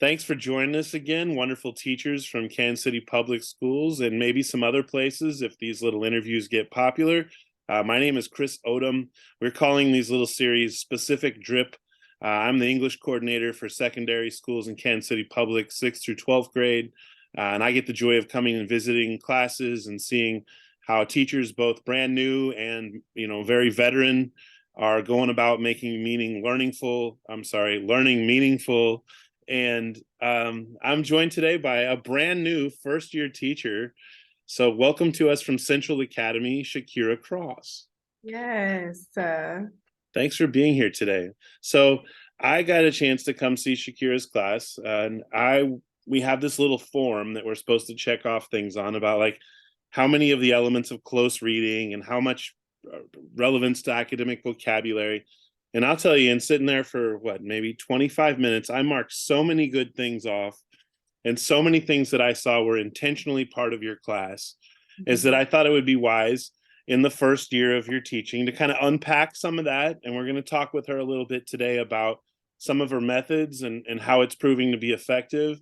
Thanks for joining us again, wonderful teachers from Kansas City Public Schools and maybe some other places if these little interviews get popular. My name is Chris Odom. We're calling these little series Specific Drip. I'm the English coordinator for secondary schools in Kansas City Public, 6th through 12th grade. And I get the joy of coming and visiting classes and seeing how teachers, both brand new and very veteran, are going about making learning meaningful. And I'm joined today by a brand new first year teacher. So welcome to us from Central Academy, Shakira Cross. Yes. Thanks for being here today. So I got a chance to come see Shakira's class, and we have this little form that we're supposed to check off things on about like how many of the elements of close reading and how much relevance to academic vocabulary. And I'll tell you, in sitting there for maybe 25 minutes, I marked so many good things off, and so many things that I saw were intentionally part of your class, is that I thought it would be wise in the first year of your teaching to kind of unpack some of that. And we're going to talk with her a little bit today about some of her methods and how it's proving to be effective.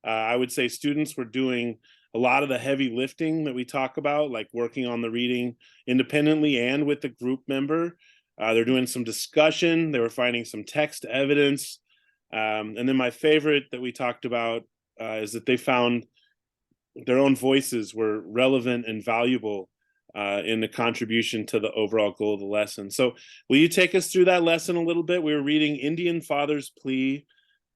I would say students were doing a lot of the heavy lifting that we talk about, like working on the reading independently and with the group member. They're doing some discussion. They were finding some text evidence. And then my favorite that we talked about is that they found their own voices were relevant and valuable in the contribution to the overall goal of the lesson. So will you take us through that lesson a little bit? We were reading Indian Father's Plea.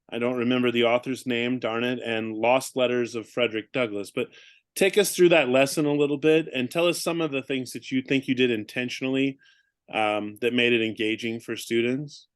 I don't remember the author's name, darn it, and Lost Letters of Frederick Douglass. But take us through that lesson a little bit and tell us some of the things that you think you did intentionally that made it engaging for students.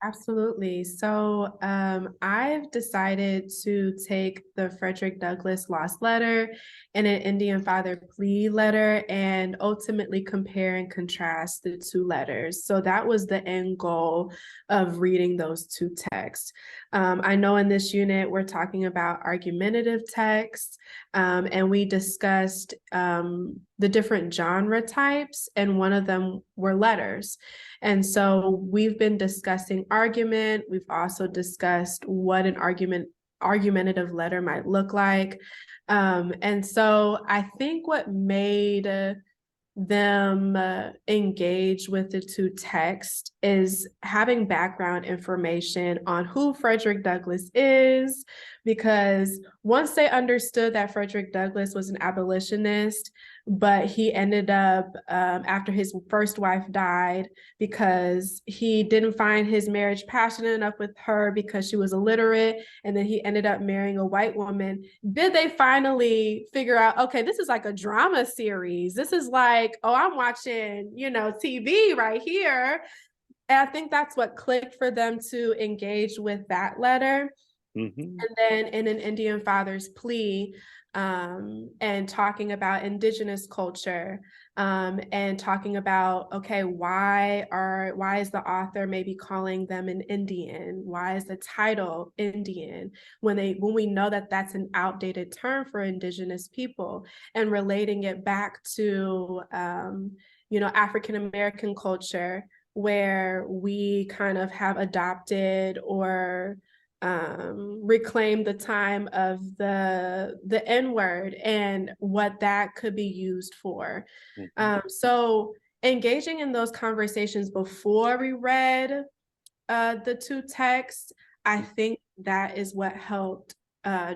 Absolutely. So I've decided to take the Frederick Douglass Lost Letter and an Indian Father Plea letter and ultimately compare and contrast the two letters. So that was the end goal of reading those two texts. I know in this unit we're talking about argumentative texts, and we discussed the different genre types, and one of them were letters. And so we've been discussing argument. We've also discussed what an argumentative letter might look like. And so I think what made them engage with the two texts is having background information on who Frederick Douglass is, because once they understood that Frederick Douglass was an abolitionist, but he ended up, after his first wife died, because he didn't find his marriage passionate enough with her because she was illiterate, and then he ended up marrying a white woman. Did they finally figure out, okay, this is like a drama series. This is like, oh, I'm watching, TV right here. And I think that's what clicked for them to engage with that letter. Mm-hmm. And then in an Indian Father's Plea, and talking about indigenous culture, and talking about, okay, why is the author maybe calling them an Indian? Why is the title Indian when we know that that's an outdated term for indigenous people, and relating it back to African American culture, where we kind of have adopted or reclaim the time of the N-word and what that could be used for. So engaging in those conversations before we read the two texts, I think that is what helped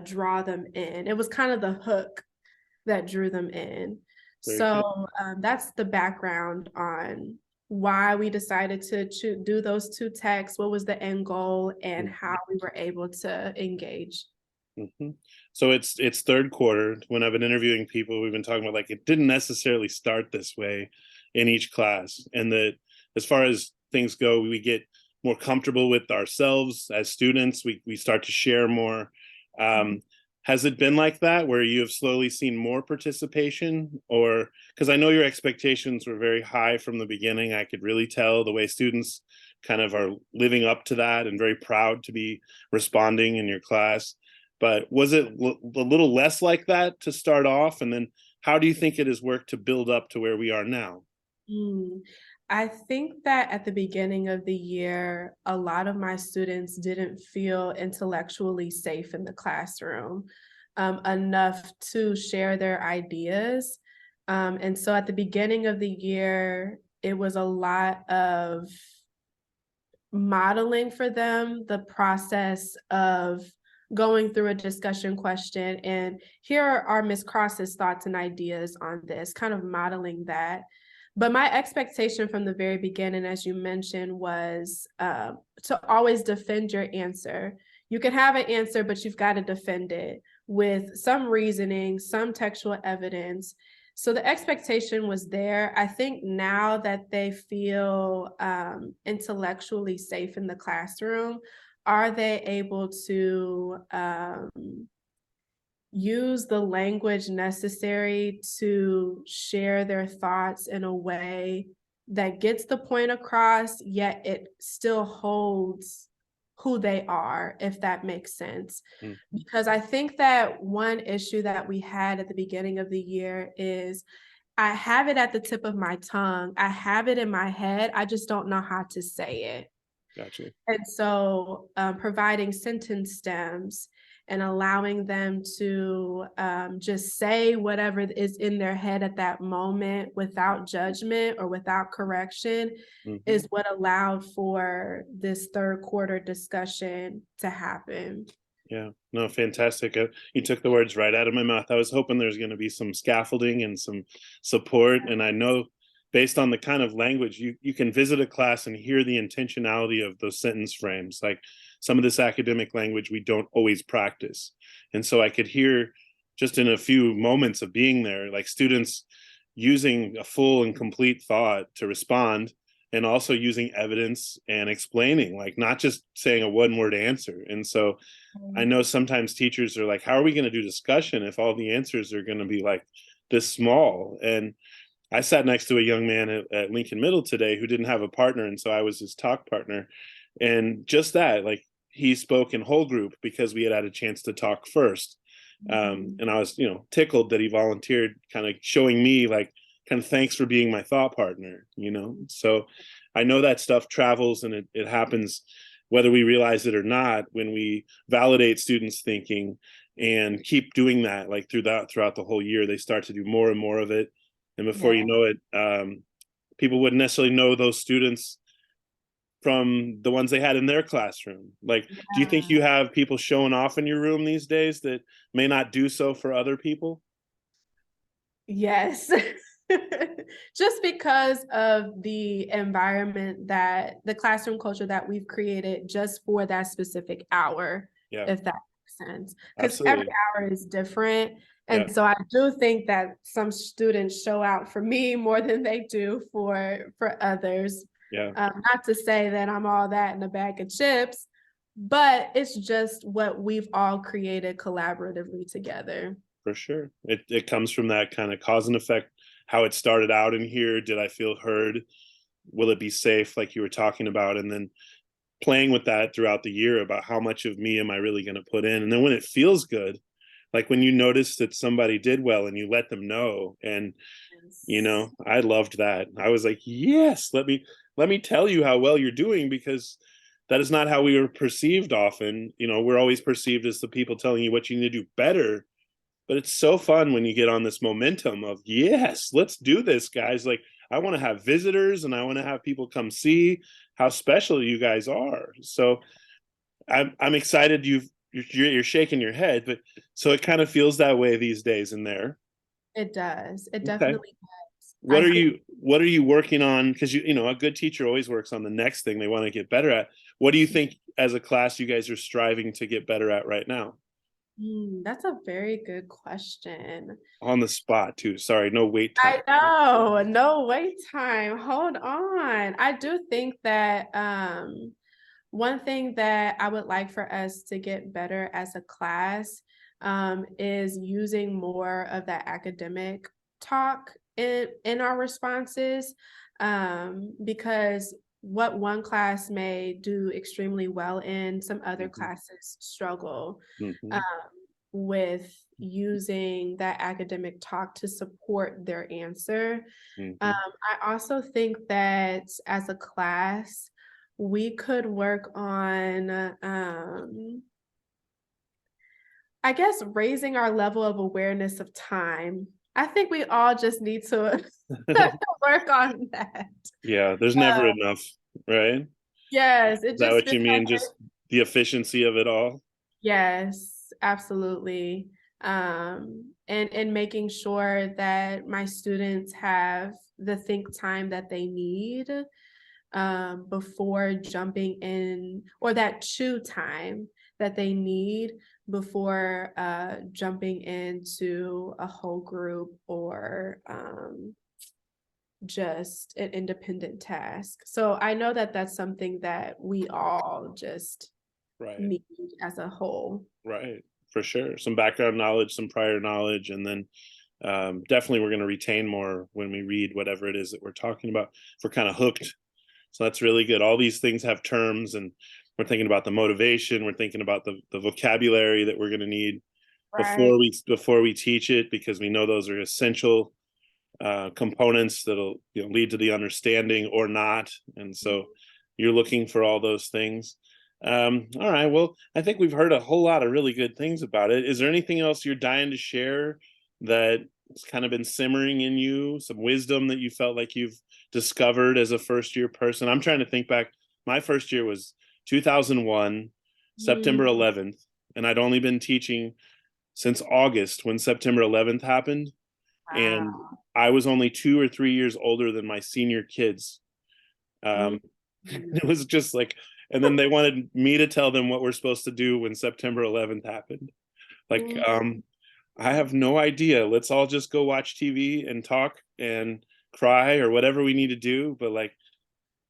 draw them in. It was kind of the hook that drew them in. So that's the background on why we decided to do those two texts, what was the end goal, and how we were able to engage. Mm-hmm. So it's third quarter. When I've been interviewing people, we've been talking about like it didn't necessarily start this way in each class, and that as far as things go, we get more comfortable with ourselves as students. We start to share more. Has it been like that where you have slowly seen more participation? Or because I know your expectations were very high from the beginning, I could really tell the way students kind of are living up to that and very proud to be responding in your class. But was it a little less like that to start off? And then how do you think it has worked to build up to where we are now? I think that at the beginning of the year, a lot of my students didn't feel intellectually safe in the classroom enough to share their ideas. And so at the beginning of the year, it was a lot of modeling for them the process of going through a discussion question and here are Miss Cross's thoughts and ideas on this, kind of modeling that. But my expectation from the very beginning, as you mentioned, was to always defend your answer. You can have an answer, but you've got to defend it with some reasoning, some textual evidence. So the expectation was there. I think now that they feel intellectually safe in the classroom, are they able to use the language necessary to share their thoughts in a way that gets the point across, yet it still holds who they are, if that makes sense. Mm. Because I think that one issue that we had at the beginning of the year is I have it at the tip of my tongue. I have it in my head. I just don't know how to say it. Gotcha. And so providing sentence stems and allowing them to just say whatever is in their head at that moment without judgment or without correction Hmm. is what allowed for this third quarter discussion to happen. Yeah, no, fantastic. You took the words right out of my mouth. I was hoping there's going to be some scaffolding and some support. And I know based on the kind of language, you can visit a class and hear the intentionality of those sentence frames. Like some of this academic language we don't always practice. And so I could hear just in a few moments of being there, like students using a full and complete thought to respond and also using evidence and explaining, like not just saying a one word answer. And so I know sometimes teachers are like, how are we going to do discussion if all the answers are going to be like this small? And I sat next to a young man at Lincoln Middle today who didn't have a partner. And so I was his talk partner. And just that, like he spoke in whole group because we had a chance to talk first. Mhm. And I was, tickled that he volunteered, kind of showing me like, kind of thanks for being my thought partner. So I know that stuff travels and it happens whether we realize it or not when we validate students thinking and keep doing that like throughout the whole year. They start to do more and more of it, and before Yeah. you know it, people wouldn't necessarily know those students from the ones they had in their classroom. Like, do you think Yeah. you have people showing off in your room these days that may not do so for other people? Yes. Just because of the environment that the classroom culture that we've created just for that specific hour, Yeah, if that makes sense. Because every absolutely. hour is different. Yeah, And so I do think that some students show out for me more than they do for others. yeah. Not to say that I'm all that in a bag of chips, but it's just what we've all created collaboratively together. For sure. It comes from that kind of cause and effect, how it started out in here. Did I feel heard? Will it be safe, like you were talking about? And then playing with that throughout the year about how much of me am I really going to put in? And then when it feels good, like when you notice that somebody did well and you let them know. And, Yes. I loved that. I was like, yes, let me tell you how well you're doing, because that is not how we were perceived often. We're always perceived as the people telling you what you need to do better, but it's so fun when you get on this momentum of, yes, let's do this, guys. Like, I want to have visitors and I want to have people come see how special you guys are. So I'm excited. You're shaking your head, but so it kind of feels that way these days in there. It does. It Okay. definitely does. What I are think you working on? Because a good teacher always works on the next thing they want to get better at. What do you think as a class you guys are striving to get better at right now? that's a very good question. On the spot too. Sorry, no wait I time. know, no wait time. Hold on. I do think that one thing that I would like for us to get better as a class is using more of that academic talk in our responses because what one class may do extremely well in, some other Mhm. classes struggle. Um, Mhm. with using that academic talk to support their answer. Hmm. I also think that as a class, we could work on, I guess, raising our level of awareness of time. I think we all just need to work on that. Yeah, there's never Uh, enough, right? yes, it Is that just what feels you mean? like Just the efficiency of it all? yes, absolutely. And making sure that my students have the think time that they need before jumping in, or that chew time that they need before jumping into a whole group or just an independent task. So I know that that's something that we all just Right, need as a whole. right, for sure. Some background knowledge, some prior knowledge, and then definitely we're going to retain more when we read whatever it is that we're talking about. If we're kind of hooked, so that's really good. All these things have terms, and we're thinking about the motivation. We're thinking about the vocabulary that we're going to need Right. before we teach it, because we know those are essential components that'll lead to the understanding or not. And so you're looking for all those things. All right. Well, I think we've heard a whole lot of really good things about it. Is there anything else you're dying to share that has kind of been simmering in you? Some wisdom that you felt like you've discovered as a first year person? I'm trying to think back. My first year was 2001, September Mm, 11th, and I'd only been teaching since August when September 11th happened. And wow. I was only 2 or 3 years older than my senior kids. Mm, It was just like, and then they wanted me to tell them what we're supposed to do when September 11th happened. Like, mm, I have no idea. Let's all just go watch TV and talk and cry or whatever we need to do. But like,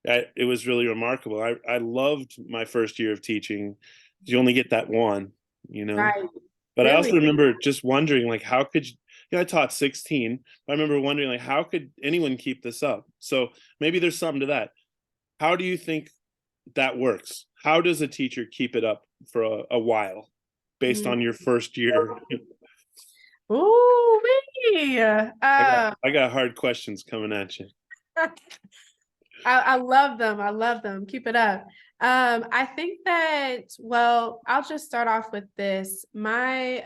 it was really remarkable. I loved my first year of teaching. You only get that one, you know. right. But I Really? also remember just wondering, like, how could I taught 16. I remember wondering, like, how could anyone keep this up? So maybe there's something to that. How do you think that works? How does a teacher keep it up for a while based Mm. on your first year? Ooh, wee. I got hard questions coming at you. I love them. I love them. Keep it up. I think that, well, I'll just start off with this. My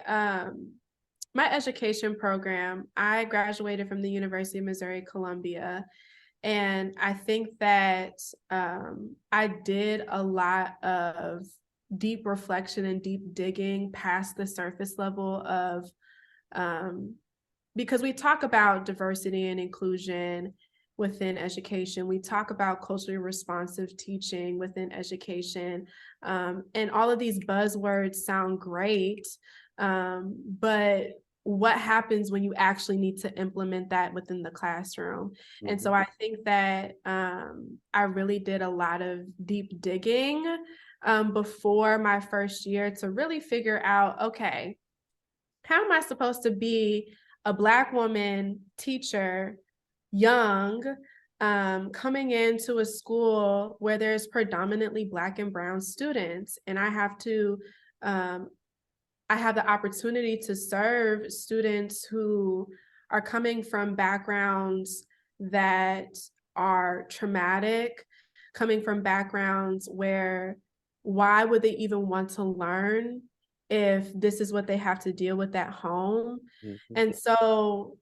education program, I graduated from the University of Missouri Columbia. And I think that I did a lot of deep reflection and deep digging past the surface level of um, because we talk about diversity and inclusion within education. We talk about culturally responsive teaching within education. And all of these buzzwords sound great, but what happens when you actually need to implement that within the classroom? And Mhm. so I think that I really did a lot of deep digging before my first year to really figure out, okay, how am I supposed to be a Black woman teacher, young, coming into a school where there's predominantly Black and Brown students, and um, I have the opportunity to serve students who are coming from backgrounds that are traumatic, coming from backgrounds where why would they even want to learn if this is what they have to deal with at home? Mhm. And so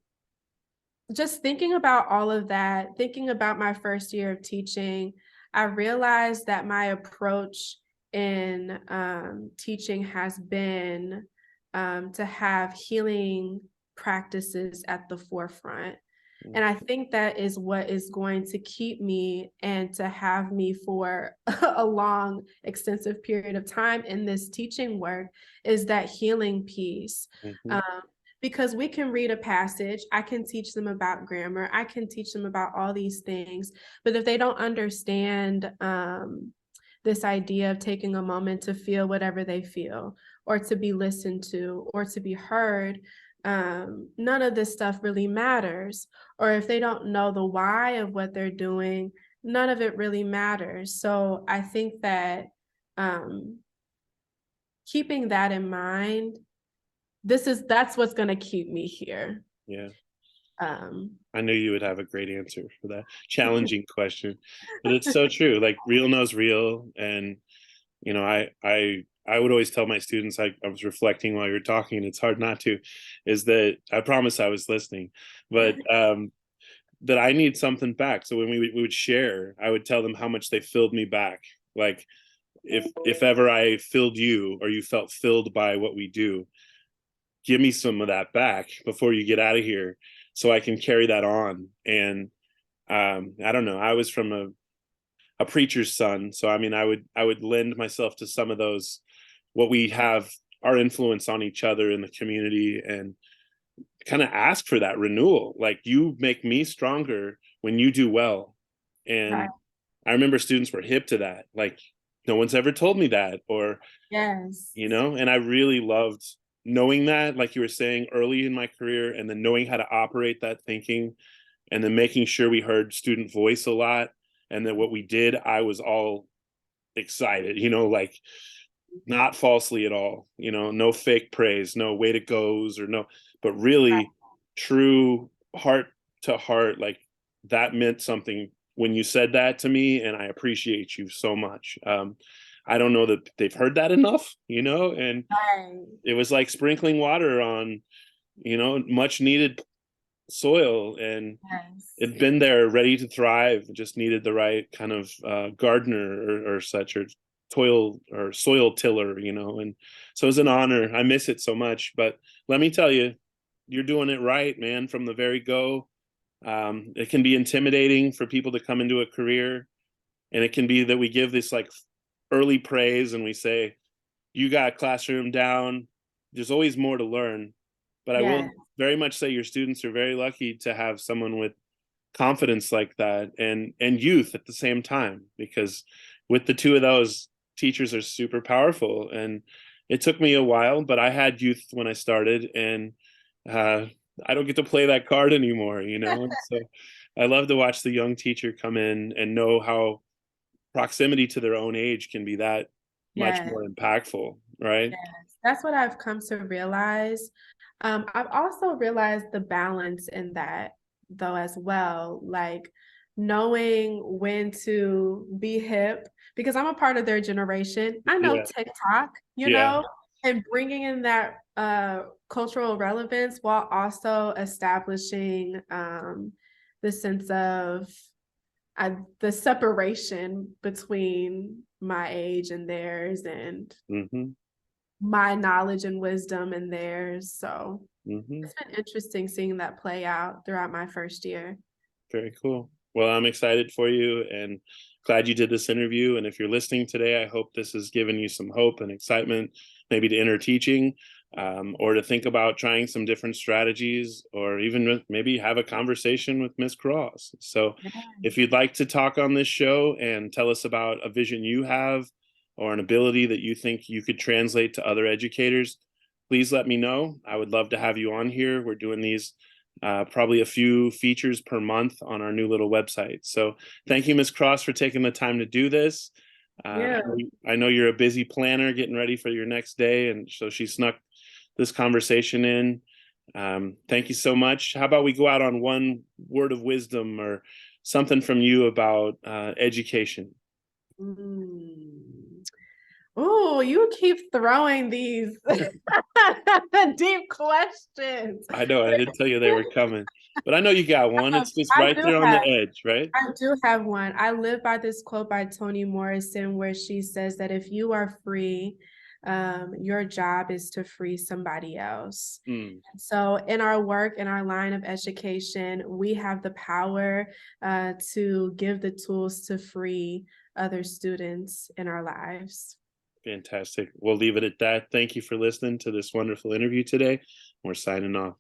just thinking about all of that, thinking about my first year of teaching, I realized that my approach in teaching has been to have healing practices at the forefront. And I think that is what is going to keep me and to have me for a long, extensive period of time in this teaching work is that healing piece. Mhm. Um, because we can read a passage, I can teach them about grammar, I can teach them about all these things, but if they don't understand this idea of taking a moment to feel whatever they feel, or to be listened to, or to be heard, none of this stuff really matters. Or if they don't know the why of what they're doing, none of it really matters. So I think that um, keeping that in mind that's what's going to keep me here. Yeah. Um, I knew you would have a great answer for that challenging question, but it's so true. Like real knows real, and I would always tell my students, I was reflecting while you're talking, and it's hard not to, is that I promise I was listening, but that I need something back. So when we would share, I would tell them how much they filled me back. Like if ever I filled you or you felt filled by what we do, give me some of that back before you get out of here so I can carry that on. And I don't know, I was from a preacher's son, so I mean I would lend myself to some of those, what we have, our influence on each other in the community, and kind of ask for that renewal. Like, you make me stronger when you do well. right. And I remember students were hip to that, like, no one's ever told me that, or Yes. and I really loved knowing that, like you were saying, early in my career, and then knowing how to operate that thinking, and then making sure we heard student voice a lot, and that what we did, I was all excited, like, not falsely at all, no fake praise, no way to goes, or no, but Right. really true heart to heart. Like, that meant something when you said that to me, and I appreciate you so much. I don't know that they've heard that enough, and Right. it was like sprinkling water on, much needed soil, and Yes. it'd been there ready to thrive, just needed the right kind of gardener, or such, or toil or soil tiller, and so it's an honor. I miss it so much, but let me tell you, you're doing it right, man, from the very go. It can be intimidating for people to come into a career, and it can be that we give this like early praise and we say, you got classroom down, there's always more to learn. But I will Yes. very much say your students are very lucky to have someone with confidence like that, and youth at the same time, because with the two of those, teachers are super powerful. And it took me a while, but I had youth when I started, and uh, I don't get to play that card anymore, and so I love to watch the young teacher come in and know how proximity to their own age can be that much Yes. more impactful, right? Yes. That's what I've come to realize. I've also realized the balance in that, though, as well. Like knowing when to be hip, because I'm a part of their generation. I know Yeah, TikTok, yeah. and bringing in that cultural relevance while also establishing the sense of the separation between my age and theirs, and Hmm. my knowledge and wisdom and theirs. So Hmm. it's been interesting seeing that play out throughout my first year. Very cool. Well, I'm excited for you and glad you did this interview. And if you're listening today, I hope this has given you some hope and excitement, maybe to enter teaching, or to think about trying some different strategies, or even maybe have a conversation with Miss Cross. So if you'd like to talk on this show and tell us about a vision you have, or an ability that you think you could translate to other educators, please let me know. I would love to have you on here. We're doing these probably a few features per month on our new little website. So thank you, Ms. Cross, for taking the time to do this. Yeah. I know you're a busy planner getting ready for your next day, and so she snuck this conversation in. Thank you so much. How about we go out on one word of wisdom or something from you about education? Mm. Oh, you keep throwing these deep questions. I know I didn't tell you they were coming, but I know you got one. It's just I right do there on the have edge, right? I do have one. I live by this quote by Toni Morrison where she says that if you are free, your job is to free somebody else. Mm, So, in our work, in our line of education, we have the power to give the tools to free other students in our lives. fantastic. We'll leave it at that. Thank you for listening to this wonderful interview today. We're signing off.